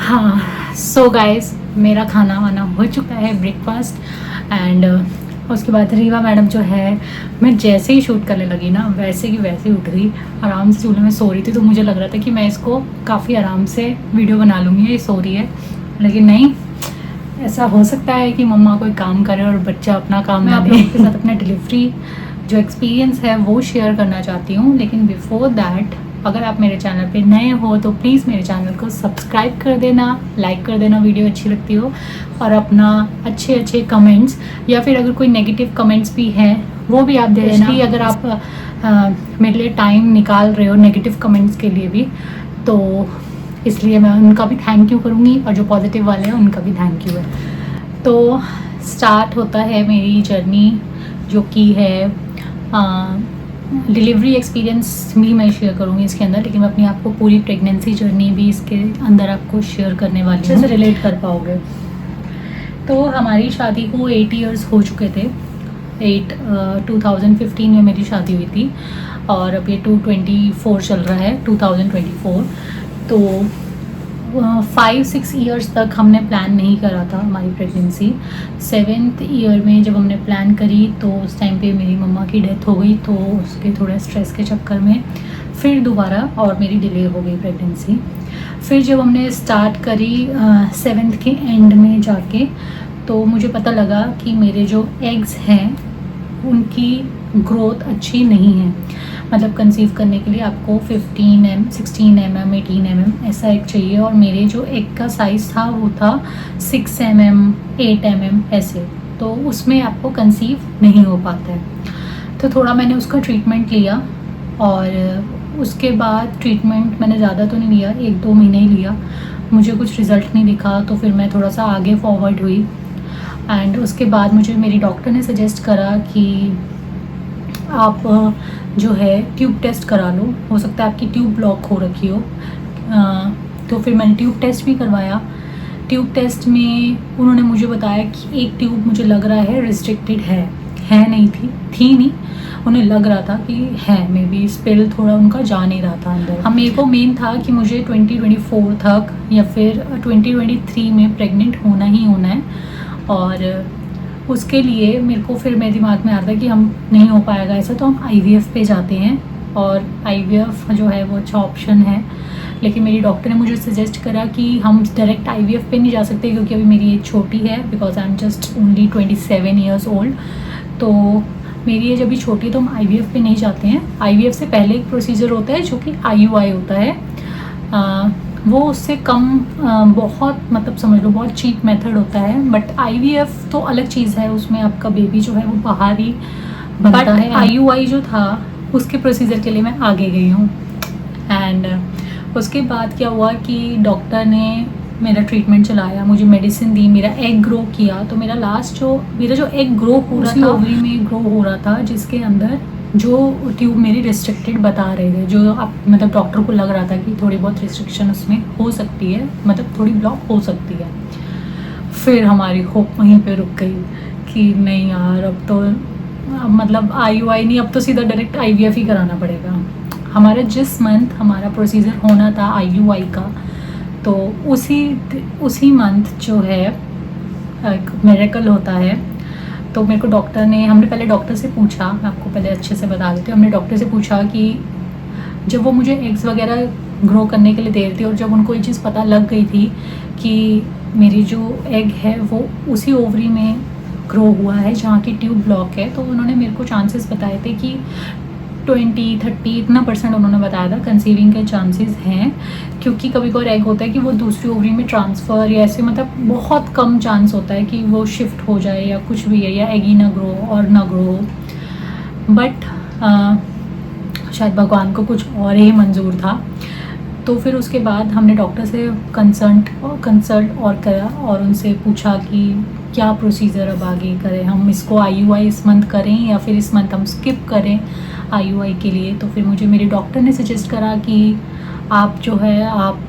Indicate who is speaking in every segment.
Speaker 1: हाँ, so guys मेरा खाना वाना हो चुका है, ब्रेकफास्ट एंड उसके बाद रीवा मैडम जो है, मैं जैसे ही शूट करने लगी ना वैसे की वैसे उठ गई, आराम से चूल्हे में सो रही थी। तो मुझे लग रहा था कि मैं इसको काफ़ी आराम से वीडियो बना लूँगी, ये सो रही है। लेकिन नहीं, ऐसा हो सकता है कि मम्मा कोई काम करे और बच्चा अपना काम ना ले। के साथ अपना डिलीवरी जो एक्सपीरियंस है वो शेयर करना चाहती हूँ। लेकिन बिफोर दैट, अगर आप मेरे चैनल पे नए हो तो प्लीज़ मेरे चैनल को सब्सक्राइब कर देना, लाइक कर देना वीडियो अच्छी लगती हो, और अपना अच्छे कमेंट्स या फिर अगर कोई नेगेटिव कमेंट्स भी हैं वो भी आप दे देना। अगर आप मेरे लिए टाइम निकाल रहे हो नेगेटिव कमेंट्स के लिए भी, तो इसलिए मैं उनका भी थैंक यू करूँगी, और जो पॉजिटिव वाले हैं उनका भी थैंक यू है। तो स्टार्ट होता है मेरी जर्नी, जो कि है डिलीवरी एक्सपीरियंस भी मैं शेयर करूँगी इसके अंदर। लेकिन मैं अपनी आपको पूरी प्रेगनेंसी जर्नी भी इसके अंदर आपको शेयर करने वाली हूँ, अच्छे से रिलेट कर पाओगे। तो हमारी शादी को 8 इयर्स हो चुके थे। 2015 में मेरी शादी हुई थी, और अब ये 2024 चल रहा है, 2024। तो 5-6 इयर्स तक हमने प्लान नहीं करा था हमारी प्रेगनेंसी। 7th ईयर में जब हमने प्लान करी तो उस टाइम पे मेरी मम्मा की डेथ हो गई, तो उसके थोड़े स्ट्रेस के चक्कर में फिर दोबारा और मेरी डिले हो गई प्रेगनेंसी। फिर जब हमने स्टार्ट करी 7th के एंड में जाके, तो मुझे पता लगा कि मेरे जो एग्स हैं उनकी ग्रोथ अच्छी नहीं है। मतलब कंसीव करने के लिए आपको 16 mm 18 mm ऐसा एग चाहिए, और मेरे जो एग का साइज़ था वो था 6 mm 8 mm ऐसे, तो उसमें आपको कंसीव नहीं हो पाता है। तो थोड़ा मैंने उसका ट्रीटमेंट लिया, और उसके बाद ट्रीटमेंट मैंने ज़्यादा तो नहीं लिया, 1-2 महीने ही लिया, मुझे कुछ रिज़ल्ट नहीं दिखा। तो फिर मैं थोड़ा सा आगे फॉरवर्ड हुई, एंड उसके बाद मुझे मेरी डॉक्टर ने सजेस्ट करा कि आप जो है ट्यूब टेस्ट करा लो, हो सकता है आपकी ट्यूब ब्लॉक हो रखी हो। तो फिर मैंने ट्यूब टेस्ट भी करवाया। ट्यूब टेस्ट में उन्होंने मुझे बताया कि एक ट्यूब मुझे लग रहा है रिस्ट्रिक्टेड है नहीं थी नहीं, उन्हें लग रहा था कि है, मे बी स्पेल थोड़ा उनका जा नहीं रहा था अंदर। हम मेरे को मेन था कि मुझे 2024 तक या फिर 2023 में प्रेग्नेंट होना ही होना है, और उसके लिए मेरे को फिर मेरे दिमाग में आ रहा था कि हम नहीं हो पाएगा ऐसा, तो हम IVF पे जाते हैं, और IVF जो है वो अच्छा ऑप्शन है। लेकिन मेरी डॉक्टर ने मुझे सजेस्ट करा कि हम डायरेक्ट IVF पे नहीं जा सकते, क्योंकि अभी मेरी एज छोटी है, because I am just only 27 years old. तो मेरी एज अभी छोटी है, तो हम IVF पे नहीं जाते हैं। IVF से पहले एक प्रोसीजर होता है जो कि IUI होता है, वो उससे कम बहुत, मतलब समझ लो बहुत चीप मेथड होता है। बट IVF तो अलग चीज़ है, उसमें आपका बेबी जो है वो बाहर ही बनता है। IUI जो था उसके प्रोसीजर के लिए मैं आगे गई हूँ। एंड उसके बाद क्या हुआ कि डॉक्टर ने मेरा ट्रीटमेंट चलाया, मुझे मेडिसिन दी, मेरा एग ग्रो किया। तो मेरा जो एग ग्रो हो रहा था ओवरी में ग्रो हो रहा था, जिसके अंदर जो ट्यूब मेरी रिस्ट्रिक्टेड बता रहे थे, जो आप मतलब डॉक्टर को लग रहा था कि थोड़ी बहुत रिस्ट्रिक्शन उसमें हो सकती है, मतलब थोड़ी ब्लॉक हो सकती है। फिर हमारी होप वहीं पे रुक गई कि नहीं यार, अब तो मतलब IUI नहीं, अब तो सीधा डायरेक्ट IVF ही कराना पड़ेगा। हमारा जिस मंथ हमारा प्रोसीजर होना था IUI का, तो उसी मंथ जो है एक मिरेकल होता है। तो मेरे को हमने पहले डॉक्टर से पूछा, मैं आपको पहले अच्छे से बता देती हूँ। हमने डॉक्टर से पूछा कि जब वो मुझे एग्स वगैरह ग्रो करने के लिए दे रही थी, और जब उनको ये चीज़ पता लग गई थी कि मेरी जो एग है वो उसी ओवरी में ग्रो हुआ है जहाँ की ट्यूब ब्लॉक है, तो उन्होंने मेरे को चांसेस बताए थे कि 20-30 इतना % उन्होंने बताया था कंसीविंग के चांसेस हैं। क्योंकि कभी कभी एग होता है कि वो दूसरी ओवरी में ट्रांसफ़र या ऐसे, मतलब बहुत कम चांस होता है कि वो शिफ्ट हो जाए या कुछ भी है, या एग ही ना ग्रो और ना ग्रो हो। बट शायद भगवान को कुछ और ही मंजूर था। तो फिर उसके बाद हमने डॉक्टर से कंसल्ट और करा, और उनसे पूछा कि क्या प्रोसीजर अब आगे करें, हम इसको IUI इस मंथ करें या फिर इस मंथ हम स्किप करें IUI के लिए। तो फिर मुझे मेरे डॉक्टर ने सजेस्ट करा कि आप जो है, आप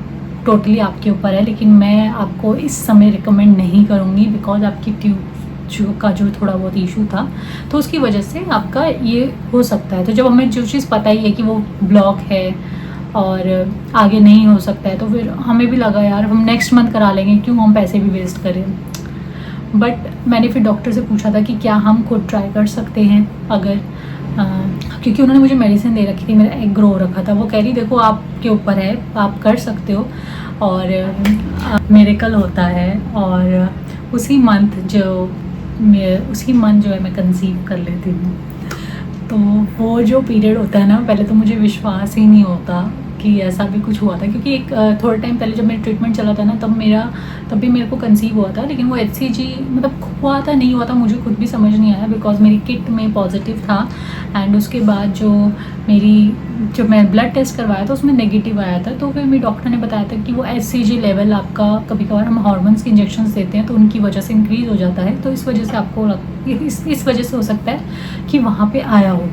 Speaker 1: टोटली आपके ऊपर है, लेकिन मैं आपको इस समय रिकमेंड नहीं करूँगी, बिकॉज आपकी ट्यूब का जो थोड़ा बहुत इशू था, तो उसकी वजह से आपका ये हो सकता है। तो जब हमें जो चीज़ पता ही है कि वो ब्लॉक है, और आगे नहीं हो सकता है, तो फिर हमें भी लगा यार हम नेक्स्ट मंथ करा लेंगे, क्यों हम पैसे भी वेस्ट करें। बट मैंने फिर डॉक्टर से पूछा था कि क्या हम खुद ट्राई कर सकते हैं अगर क्योंकि उन्होंने मुझे मेडिसिन दे रखी थी, मेरा एग ग्रो हो रखा था। वो कह रही देखो आपके ऊपर है, आप कर सकते हो और मिरेकल होता है। और उसी मंथ जो है मैं कंसीव कर लेती हूँ। तो वो जो पीरियड होता है ना, पहले तो मुझे विश्वास ही नहीं होता कि ऐसा भी कुछ हुआ था, क्योंकि एक थोड़े टाइम पहले जब मेरा ट्रीटमेंट चला था ना, तब भी मेरे को कंसीव हुआ था, लेकिन वो HCG मतलब हुआ था नहीं हुआ था मुझे खुद भी समझ नहीं आया, बिकॉज मेरी किट में पॉजिटिव था। एंड उसके बाद जो मैं ब्लड टेस्ट करवाया था उसमें नेगेटिव आया था। तो फिर मेरे डॉक्टर ने बताया था कि वो HCG लेवल आपका, कभी कभार हम हार्मोन्स के इंजेक्शन देते हैं तो उनकी वजह से इंक्रीज़ हो जाता है, तो इस वजह से आपको इस वजह से हो सकता है कि वहाँ पे आया हो।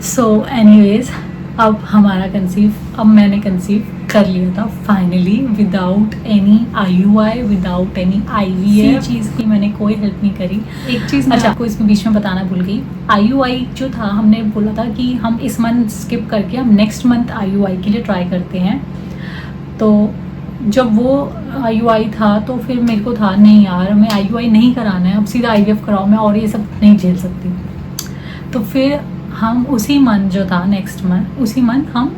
Speaker 1: सो एनीवेज, अब मैंने कंसीव कर लिया था finally, without any IUI, without any IVF चीज़ की मैंने कोई हेल्प नहीं करी। एक चीज़ अच्छा आपको इसमें बीच में बताना भूल गई, IUI जो था हमने बोला था कि हम इस मंथ स्किप करके हम नेक्स्ट मंथ IUI के लिए ट्राई करते हैं। तो जब वो IUI था तो फिर मेरे को था नहीं यार, हमें IUI नहीं कराना है, अब सीधा IVF कराओ, मैं और ये सब नहीं झेल सकती। तो फिर हम उसी मंथ जो था नेक्स्ट मंथ, उसी मंथ हम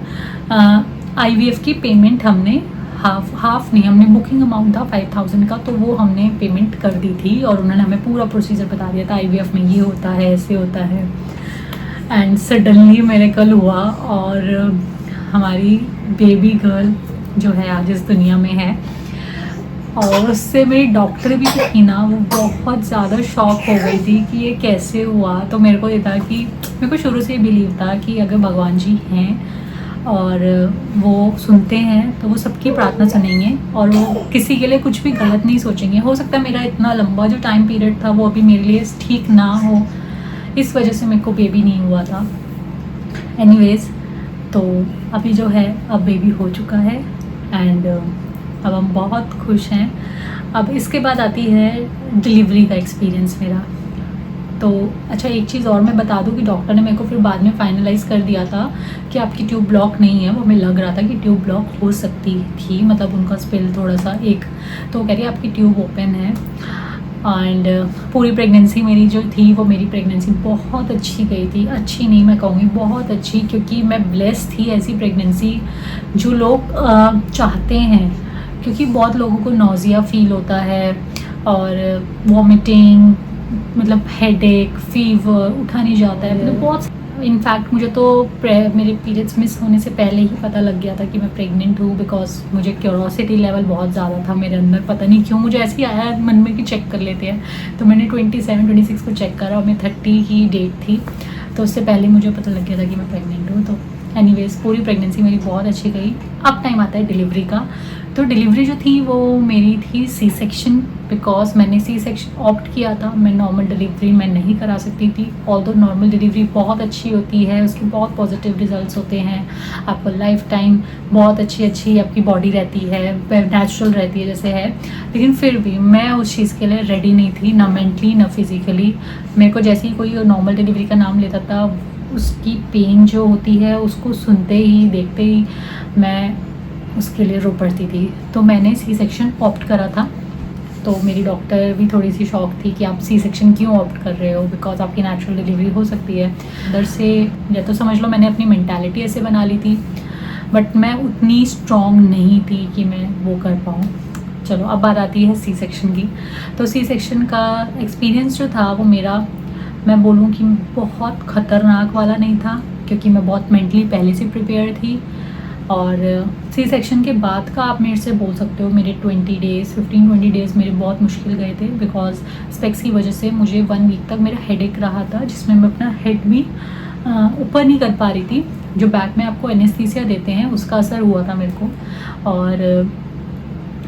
Speaker 1: IVF की पेमेंट हमने हाफ नहीं, हमने बुकिंग अमाउंट था 5000 का, तो वो हमने पेमेंट कर दी थी और उन्होंने हमें पूरा प्रोसीजर बता दिया था IVF में ये होता है, ऐसे होता है। एंड सडनली मिरेकल हुआ और हमारी बेबी गर्ल जो है आज इस दुनिया में है। और उससे मेरी डॉक्टर भी थी ना, वो बहुत ज़्यादा शॉक हो गई थी कि ये कैसे हुआ। तो मेरे को ये था कि मेरे को शुरू से बिलीव था कि अगर भगवान जी हैं और वो सुनते हैं तो वो सबकी प्रार्थना सुनेंगे और वो किसी के लिए कुछ भी गलत नहीं सोचेंगे। हो सकता है मेरा इतना लंबा जो टाइम पीरियड था वो अभी मेरे लिए ठीक ना हो, इस वजह से मेरे को बेबी नहीं हुआ था। एनीवेज, तो अभी जो है अब बेबी हो चुका है एंड अब हम बहुत खुश हैं। अब इसके बाद आती है डिलीवरी का एक्सपीरियंस मेरा। तो अच्छा एक चीज़ और मैं बता दूं कि डॉक्टर ने मेरे को फिर बाद में फाइनलाइज़ कर दिया था कि आपकी ट्यूब ब्लॉक नहीं है। वो हमें लग रहा था कि ट्यूब ब्लॉक हो सकती थी, मतलब उनका स्पेल थोड़ा सा एक, तो कह रही है आपकी ट्यूब ओपन है। एंड पूरी प्रेगनेंसी मेरी जो थी वो मेरी प्रेगनेंसी बहुत अच्छी गई थी। अच्छी नहीं मैं कहूँगी, बहुत अच्छी, क्योंकि मैं ब्लेस्ड थी। ऐसी प्रेगनेंसी जो लोग चाहते हैं, क्योंकि बहुत लोगों को नोज़िया फील होता है और वॉमिटिंग, मतलब हेडेक, फीवर, उठा नहीं जाता है, मतलब बहुत। इनफैक्ट मुझे तो मेरे पीरियड्स मिस होने से पहले ही पता लग गया था कि मैं प्रेग्नेंट हूँ, बिकॉज मुझे क्यूरोसिटी लेवल बहुत ज़्यादा था मेरे अंदर। पता नहीं क्यों मुझे ऐसे ही आया मन में कि चेक कर लेते हैं। तो मैंने 27-26 को चेक करा और मैं 30 की डेट थी, तो उससे पहले मुझे पता लग गया था कि मैं प्रेग्नेंट हूँ। तो एनीवेज पूरी प्रेगनेंसी मेरी बहुत अच्छी गई। अब टाइम आता है डिलीवरी का। तो डिलीवरी जो थी वो मेरी थी सी सेक्शन, बिकॉज मैंने सी सेक्शन ऑप्ट किया था। मैं नॉर्मल डिलीवरी मैं नहीं करा सकती थी। ऑल्दो नॉर्मल डिलीवरी बहुत अच्छी होती है, उसके बहुत पॉजिटिव रिजल्ट्स होते हैं, आपको लाइफ टाइम बहुत अच्छी आपकी बॉडी रहती है, नेचुरल रहती है जैसे है। लेकिन फिर भी मैं उस चीज़ के लिए रेडी नहीं थी, ना मेंटली ना फिज़िकली। मेरे को जैसे ही कोई नॉर्मल डिलीवरी का नाम लेता था, उसकी पेन जो होती है उसको सुनते ही देखते ही मैं उसके लिए रो पड़ती थी। तो मैंने सी सेक्शन ऑप्ट करा था। तो मेरी डॉक्टर भी थोड़ी सी शॉक थी कि आप सी सेक्शन क्यों ऑप्ट कर रहे हो, बिकॉज आपकी नेचुरल डिलीवरी हो सकती है। अंदर से या तो समझ लो मैंने अपनी मेंटालिटी ऐसे बना ली थी, बट मैं उतनी स्ट्रॉन्ग नहीं थी कि मैं वो कर पाऊँ। चलो अब बात आती है सी सेक्शन की। तो सी सेक्शन का एक्सपीरियंस जो था वो मेरा, मैं बोलूँ कि बहुत ख़तरनाक वाला नहीं था, क्योंकि मैं बहुत मेंटली पहले से प्रिपेयर थी। और सी सेक्शन के बाद का आप मेरे से बोल सकते हो मेरे 15-20 डेज़ मेरे बहुत मुश्किल गए थे, बिकॉज स्पेक्स की वजह से मुझे 1 वीक तक मेरा हेडेक रहा था, जिसमें मैं अपना हेड भी ऊपर नहीं कर पा रही थी। जो बैक में आपको एनेस्थीसिया देते हैं उसका असर हुआ था मेरे को, और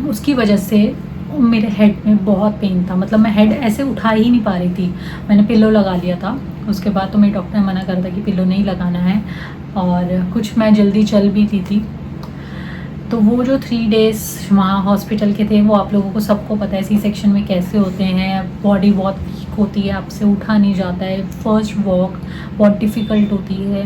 Speaker 1: उसकी वजह से मेरे हेड में बहुत पेन था। मतलब मैं हेड ऐसे उठा ही नहीं पा रही थी। मैंने पिलो लगा लिया था, उसके बाद तो मेरे डॉक्टर ने मना कर दिया कि पिलो नहीं लगाना है, और कुछ मैं जल्दी चल भी थी। तो वो जो 3 डेज़ वहाँ हॉस्पिटल के थे वो आप लोगों को सबको पता है सी सेक्शन में कैसे होते हैं। बॉडी बहुत वीक होती है, आपसे उठा नहीं जाता है। फ़र्स्ट वॉक बहुत डिफ़िकल्ट होती है।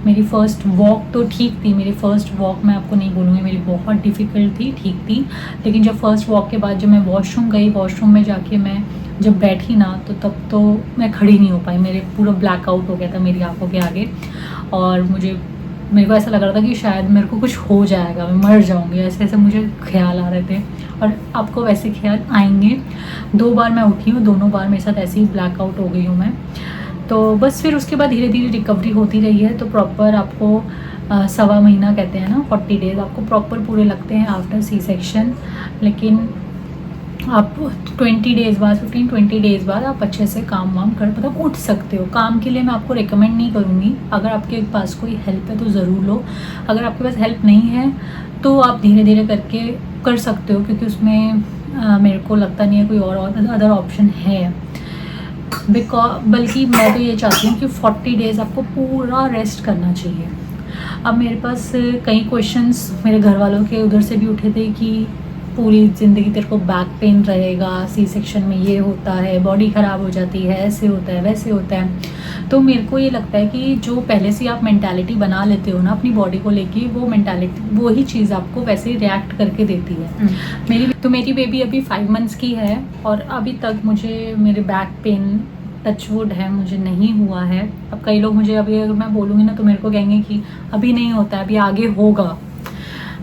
Speaker 1: मेरी फ़र्स्ट वॉक तो ठीक थी, मेरी फ़र्स्ट वॉक मैं आपको नहीं बोलूँगी मेरी बहुत डिफ़िकल्ट थी, ठीक थी। लेकिन जब फ़र्स्ट वॉक के बाद जब मैं वॉशरूम गई, वॉशरूम में जाके मैं जब बैठी ना, तो तब तो मैं खड़ी नहीं हो पाई। मेरे पूरा ब्लैकआउट हो गया था मेरी आँखों के आगे, और मेरे को ऐसा लग रहा था कि शायद मेरे को कुछ हो जाएगा, मैं मर जाऊंगी, ऐसे ऐसे मुझे ख्याल आ रहे थे। और आपको वैसे ख्याल आएंगे। 2 बार मैं उठी हूँ, दोनों बार मेरे साथ ऐसे ही ब्लैकआउट हो गई हूँ मैं। तो बस फिर उसके बाद धीरे धीरे रिकवरी होती रही है। तो प्रॉपर आपको 1.25 महीना कहते हैं ना, 40 डेज़ आपको प्रॉपर पूरे लगते हैं आफ्टर सी सेक्शन। लेकिन आप 20 डेज़ बाद, 15-20 डेज़ बाद आप अच्छे से काम वाम कर मतलब उठ सकते हो। काम के लिए मैं आपको रिकमेंड नहीं करूँगी। अगर आपके पास कोई हेल्प है तो ज़रूर लो। अगर आपके पास हेल्प नहीं है तो आप धीरे धीरे करके कर सकते हो, क्योंकि उसमें मेरे को लगता नहीं है कोई और अदर ऑप्शन है। बल्कि मैं तो ये चाहती हूँ कि 40 डेज़ आपको पूरा रेस्ट करना चाहिए। अब मेरे पास कई क्वेश्चंस मेरे घर वालों के उधर से भी उठे थे कि पूरी ज़िंदगी तेरे को बैक पेन रहेगा, सी सेक्शन में ये होता है, बॉडी ख़राब हो जाती है, ऐसे होता है, वैसे होता है। तो मेरे को ये लगता है कि जो पहले से आप मेंटालिटी बना लेते हो ना अपनी बॉडी को लेके, वो मेंटालिटी वही चीज़ आपको वैसे ही रिएक्ट करके देती है। मेरी बेबी अभी 5 मंथ्स की है, और अभी तक मुझे मेरे बैक पेन टचवुड है मुझे नहीं हुआ है। अब कई लोग मुझे अभी अगर मैं बोलूँगी ना तो मेरे को कहेंगे कि अभी नहीं होता है, अभी आगे होगा।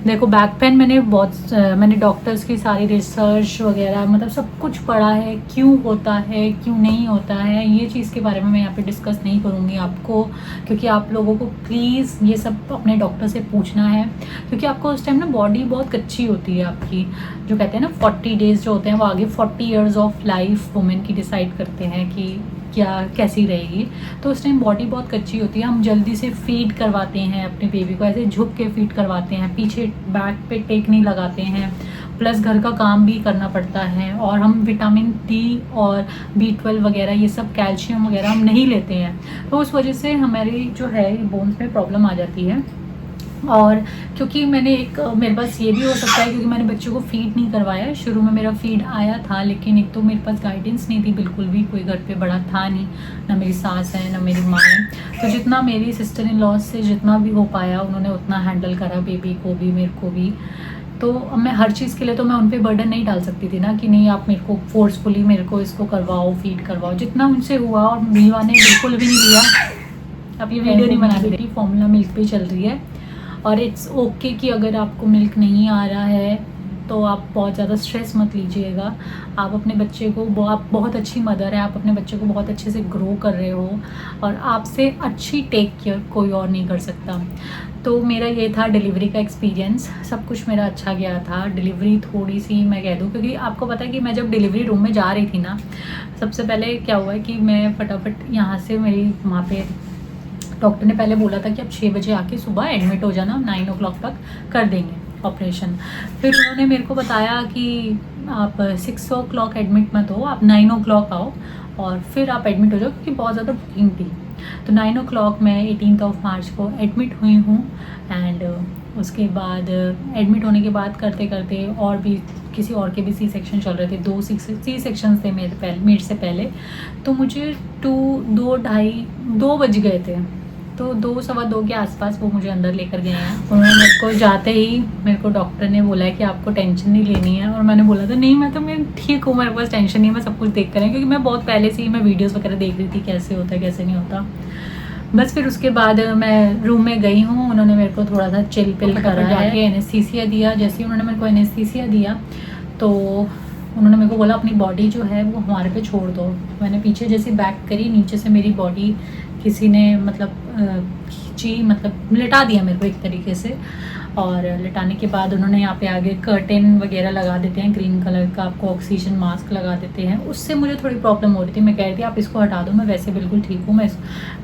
Speaker 1: देखो बैक पेन मैंने डॉक्टर्स की सारी रिसर्च वगैरह मतलब सब कुछ पढ़ा है, क्यों होता है क्यों नहीं होता है, ये चीज़ के बारे में मैं यहाँ पे डिस्कस नहीं करूँगी आपको, क्योंकि आप लोगों को प्लीज़ ये सब अपने डॉक्टर से पूछना है। क्योंकि आपको उस टाइम ना बॉडी बहुत कच्ची होती है आपकी, जो कहते हैं ना 40 डेज़ जो होते हैं वो आगे 40 ईयर्स ऑफ लाइफ वुमेन की डिसाइड करते हैं कि क्या कैसी रहेगी। तो उस टाइम बॉडी बहुत कच्ची होती है, हम जल्दी से फीड करवाते हैं अपने बेबी को, ऐसे झुक के फीड करवाते हैं, पीछे बैक पे टेक नहीं लगाते हैं, प्लस घर का काम भी करना पड़ता है, और हम विटामिन डी और B12 वगैरह ये सब कैल्शियम वगैरह हम नहीं लेते हैं। तो उस वजह से हमारी जो है बोन्स में प्रॉब्लम आ जाती है। और क्योंकि मेरे पास ये भी हो सकता है क्योंकि मैंने बच्चों को फीड नहीं करवाया। शुरू में मेरा फीड आया था, लेकिन एक तो मेरे पास गाइडेंस नहीं थी बिल्कुल भी, कोई घर पे बड़ा था नहीं, ना मेरी सास है ना मेरी माँ है। तो जितना मेरी सिस्टर इन लॉ से जितना भी हो पाया उन्होंने उतना हैंडल करा, बेबी को भी मेरे को भी। तो अब मैं हर चीज़ के लिए तो मैं उन पर बर्डन नहीं डाल सकती थी ना, कि नहीं आप मेरे को फोर्सफुली मेरे को इसको करवाओ, फीड करवाओ। जितना उनसे हुआ, और मीवा ने बिल्कुल भी नहीं दिया। अब ये वीडियो नहीं बना रही, फॉर्मूला मिल्क पे चल रही है। और इट्स ओके कि अगर आपको मिल्क नहीं आ रहा है तो आप बहुत ज़्यादा स्ट्रेस मत लीजिएगा। आप अपने बच्चे को आप बहुत अच्छी मदर है, आप अपने बच्चे को बहुत अच्छे से ग्रो कर रहे हो, और आपसे अच्छी टेक केयर कोई और नहीं कर सकता। तो मेरा ये था डिलीवरी का एक्सपीरियंस, सब कुछ मेरा अच्छा गया था। डिलीवरी थोड़ी सी मैं कह दूँ, क्योंकि आपको पता है कि मैं जब डिलीवरी रूम में जा रही थी ना, सबसे पहले क्या हुआ है कि मैं फटाफट यहाँ से मेरी वहाँ पे डॉक्टर ने पहले बोला था कि आप 6 बजे आके सुबह एडमिट हो जाना, 9 o'clock तक कर देंगे ऑपरेशन। फिर उन्होंने मेरे को बताया कि आप 6 o'clock एडमिट मत हो, आप 9 o'clock आओ और फिर आप एडमिट हो जाओ, क्योंकि बहुत ज़्यादा बुकिंग थी। तो 9 o'clock मैं 18 मार्च को एडमिट हुई हूँ। एंड उसके बाद एडमिट होने के बाद करते करते और भी किसी और के भी सी सेक्शन चल रहे थे, 2 सी सेक्शन थे मेरे से पहले। तो मुझे 2 बज गए थे, तो 2 सवा 2 के आसपास वो मुझे अंदर लेकर गए हैं। उन्होंने मेरे को जाते ही मेरे को डॉक्टर ने बोला है कि आपको टेंशन नहीं लेनी है, और मैंने बोला था नहीं मैं ठीक हूँ, मेरे पास टेंशन नहीं है, मैं सब कुछ देख कर रही हूँ, क्योंकि मैं बहुत पहले से ही मैं वीडियोज़ वगैरह देख रही थी कैसे होता है कैसे नहीं होता। बस फिर उसके बाद मैं रूम में गई हूँ, उन्होंने मेरे को थोड़ा सा चिल पिल करा है, एनेस्थीसिया दिया। जैसे ही उन्होंने मेरे को एनेस्थीसिया दिया तो उन्होंने मेरे को बोला अपनी बॉडी जो है वो हमारे पे छोड़ दो। मैंने पीछे जैसे बैक करी, नीचे से मेरी बॉडी किसी ने मतलब खींची, मतलब लिटा दिया मेरे को एक तरीके से। और लिटाने के बाद उन्होंने यहाँ पे आगे कर्टेन वगैरह लगा देते हैं, ग्रीन कलर का आपको ऑक्सीजन मास्क लगा देते हैं। उससे मुझे थोड़ी प्रॉब्लम हो रही थी, मैं कह रही थी आप इसको हटा दो, मैं वैसे बिल्कुल ठीक हूँ। मैं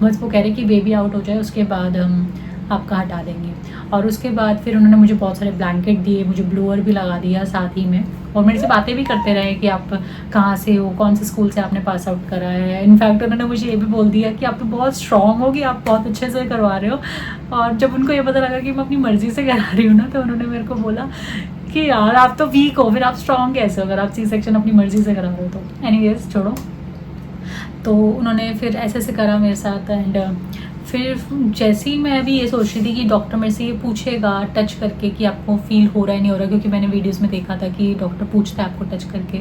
Speaker 1: बस वो कह रही कि बेबी आउट हो जाए उसके बाद हम आपका हटा देंगे। और उसके बाद फिर उन्होंने मुझे बहुत सारे ब्लैंकेट दिए, मुझे ब्लोअर भी लगा दिया साथ ही में, और मेरे से बातें भी करते रहे कि आप कहाँ से हो, कौन से स्कूल से आपने पास आउट करा है। इनफैक्ट उन्होंने मुझे ये भी बोल दिया कि आप तो बहुत स्ट्रॉन्ग होगी, आप बहुत अच्छे से करवा रहे हो। और जब उनको ये पता लगा कि मैं अपनी मर्ज़ी से करा रही हूँ ना, तो उन्होंने मेरे को बोला कि यार आप तो वीक हो, फिर आप स्ट्रॉन्ग कैसे हो अगर आप सी सेक्शन अपनी मर्ज़ी से करा रहे हो। तो एनीवेज छोड़ो। तो उन्होंने फिर ऐसे ऐसे करा मेरे साथ एंड फिर जैसे ही मैं अभी ये सोच रही थी कि डॉक्टर मेरे से ये पूछेगा टच करके कि आपको फील हो रहा है नहीं हो रहा, क्योंकि मैंने वीडियोस में देखा था कि डॉक्टर पूछता है आपको टच करके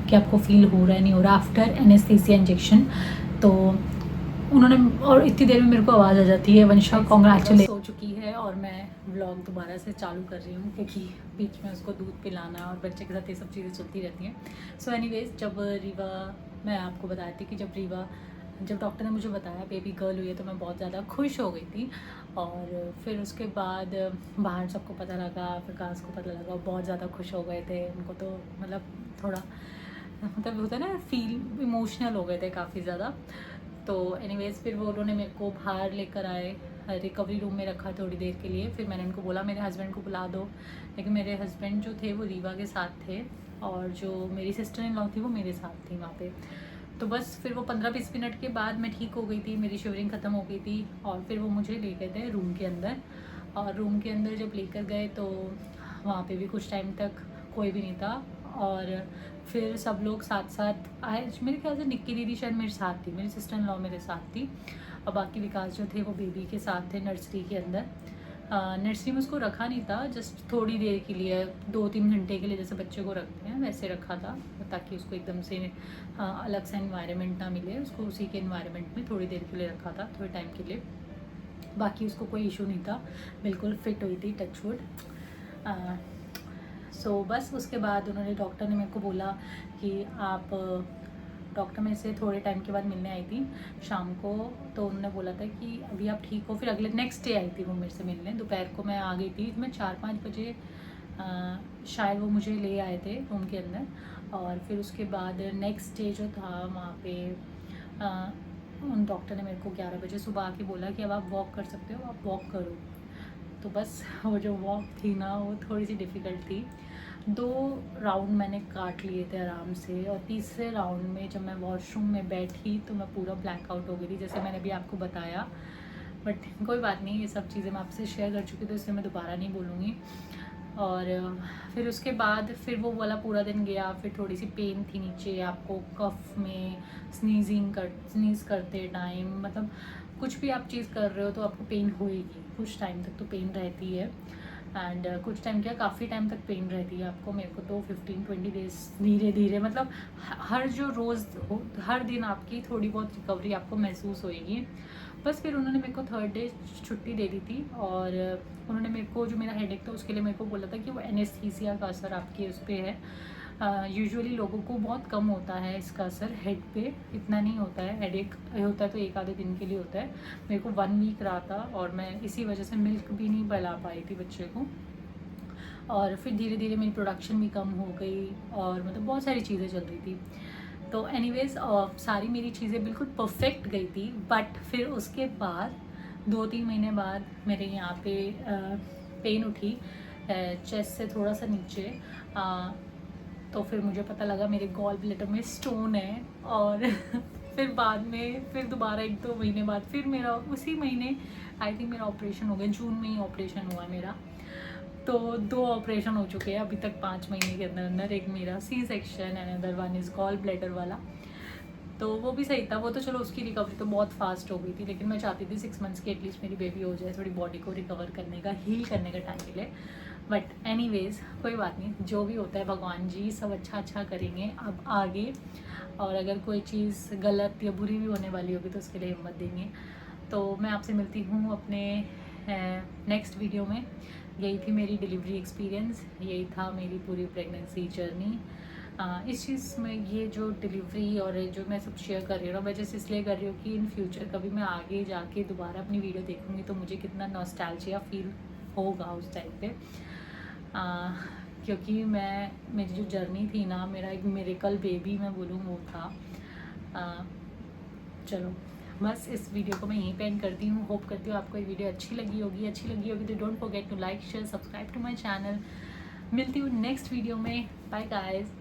Speaker 1: कि आपको फील हो रहा है नहीं हो रहा आफ्टर एनेस्थीसिया इंजेक्शन। तो उन्होंने, और इतनी देर में मेरे को आवाज़ आ जाती है वंशा कॉन्ग्रेचुलेट सो चुकी है और मैं व्लॉग दोबारा से चालू कर रही हूँ क्योंकि बीच में उसको दूध पिलाना और बच्चे के साथ ये सब चीज़ें चलती रहती हैं। सो एनीवेज, जब रीवा, मैं आपको बताई थी कि जब डॉक्टर ने मुझे बताया बेबी गर्ल हुई है तो मैं बहुत ज़्यादा खुश हो गई थी। और फिर उसके बाद बाहर सबको पता लगा, विकास को पता लगा, बहुत ज़्यादा खुश हो गए थे। उनको तो मतलब थोड़ा मतलब होता है ना, फील इमोशनल हो गए थे काफ़ी ज़्यादा। तो एनीवेज फिर वो उन्होंने मेरे को बाहर लेकर आए, रिकवरी रूम में रखा थोड़ी देर के लिए। फिर मैंने उनको बोला मेरे हस्बैंड को बुला दो, लेकिन मेरे हस्बैंड जो थे वो रीवा के साथ थे और जो मेरी सिस्टर इन लॉ थी वो मेरे साथ थी वहाँ पे। तो बस फिर वो 15-20 मिनट के बाद मैं ठीक हो गई थी, मेरी शिवरिंग ख़त्म हो गई थी और फिर वो मुझे ले गए थे रूम के अंदर। और रूम के अंदर जब लेकर गए तो वहाँ पे भी कुछ टाइम तक कोई भी नहीं था और फिर सब लोग साथ साथ आए। मेरे ख्याल से निक्की दीदी शायद मेरे साथ थी, मेरी सिस्टर इन लॉ मेरे साथ थी और बाकी विकास जो थे वो बेबी के साथ थे नर्सरी के अंदर। नर्सरी में उसको रखा नहीं था, जस्ट थोड़ी देर के लिए 2-3 घंटे के लिए जैसे बच्चे को रखते हैं वैसे रखा था, ताकि उसको एकदम से अलग सा इन्वायरमेंट ना मिले, उसको उसी के इन्वायरमेंट में थोड़ी देर के लिए रखा था, थोड़े टाइम के लिए। बाकी उसको कोई इशू नहीं था, बिल्कुल फिट हुई थी, टचवुड। सो बस उसके बाद उन्होंने, डॉक्टर ने मेरे को बोला कि आप, डॉक्टर मेरे से थोड़े टाइम के बाद मिलने आई थी शाम को। तो उन्होंने बोला था कि अभी आप ठीक हो। फिर अगले नेक्स्ट डे आई थी वो मेरे से मिलने, दोपहर को मैं आ गई थी, मैं 4-5 बजे शायद वो मुझे ले आए थे रूम के अंदर। और फिर उसके बाद नेक्स्ट डे जो था वहाँ पे उन डॉक्टर ने मेरे को 11 बजे सुबह आके बोला कि अब आप वॉक कर सकते हो, आप वॉक करो। तो बस वो जो वॉक थी ना वो थोड़ी सी डिफ़िकल्ट थी। 2 राउंड मैंने काट लिए थे आराम से और तीसरे राउंड में जब मैं वॉशरूम में बैठी तो मैं पूरा ब्लैकआउट हो गई थी, जैसे मैंने भी आपको बताया। बट कोई बात नहीं, ये सब चीज़ें मैं आपसे शेयर कर चुकी, तो इसलिए मैं दोबारा नहीं बोलूँगी। और फिर उसके बाद फिर वो वाला पूरा दिन गया। फिर थोड़ी सी पेन थी नीचे, आपको कफ में स्नीज़ करते टाइम, मतलब कुछ भी आप चीज़ कर रहे हो तो आपको पेन होएगी, कुछ टाइम तक तो पेन रहती है। एंड कुछ टाइम क्या, काफ़ी टाइम तक पेन रहती है आपको। मेरे को तो 15-20 डेज धीरे धीरे, मतलब हर जो रोज़ हो, हर दिन आपकी थोड़ी बहुत रिकवरी आपको महसूस होएगी। बस फिर उन्होंने मेरे को 3rd डे छुट्टी दे दी थी और उन्होंने मेरे को, जो मेरा हेडेक था उसके लिए मेरे को बोला था कि वो एनेस्थीसिया का असर आपके उस पर है। यूजुअली लोगों को बहुत कम होता है इसका असर, हेड पे इतना नहीं होता है। हेडेक होता है तो 1 आधे दिन के लिए होता है। मेरे को 1 वीक रहा था और मैं इसी वजह से मिल्क भी नहीं पिला पाई थी बच्चे को। और फिर धीरे धीरे मेरी प्रोडक्शन भी कम हो गई और मतलब बहुत सारी चीज़ें चल रही थी। तो एनीवेज सारी मेरी चीज़ें बिल्कुल परफेक्ट गई थी। बट फिर उसके बाद 2-3 महीने बाद मेरे यहाँ पे पेन उठी चेस्ट से थोड़ा सा नीचे। तो फिर मुझे पता लगा मेरे गॉल ब्लैडर में स्टोन है। और फिर बाद में फिर दोबारा 1-2 महीने बाद फिर मेरा उसी महीने आई थिंक मेरा ऑपरेशन हो गया, जून में ही ऑपरेशन हुआ मेरा। तो 2 ऑपरेशन हो चुके हैं अभी तक 5 महीने के अंदर अंदर। एक मेरा C section and other one is gall bladder वाला। तो वो भी सही था, वो तो चलो उसकी रिकवरी तो बहुत फास्ट हो गई थी, लेकिन मैं चाहती थी 6 मंथ्स की एटलीस्ट मेरी बेबी हो जाए, थोड़ी बॉडी को रिकवर करने का, हील करने का टाइम मिले। बट एनीवेज कोई बात नहीं, जो भी होता है भगवान जी सब अच्छा करेंगे अब आगे। और अगर कोई चीज़ गलत या बुरी भी होने वाली होगी तो उसके लिए हिम्मत देंगे। तो मैं आपसे मिलती हूँ अपने नेक्स्ट वीडियो में। यही थी मेरी डिलीवरी एक्सपीरियंस, यही था मेरी पूरी प्रेगनेंसी जर्नी। इस चीज़ में ये जो डिलीवरी और जो मैं सब शेयर कर रही हूँ ना, मैं जस्ट इसलिए कर रही हूँ कि इन फ्यूचर कभी मैं आगे जाके दोबारा अपनी वीडियो देखूँगी तो मुझे कितना नॉस्टैल्जिया फील होगा उस टाइम पे। क्योंकि मेरी जो जर्नी थी ना, मेरा एक मिरेकल बेबी मैं बोलूँ वो था। चलो बस इस वीडियो को मैं यहीं पे एंड करती हूँ। होप करती हूँ आपको ये वीडियो अच्छी लगी होगी तो don't forget to like share subscribe to my channel. मिलती हूँ नेक्स्ट वीडियो में। Bye guys.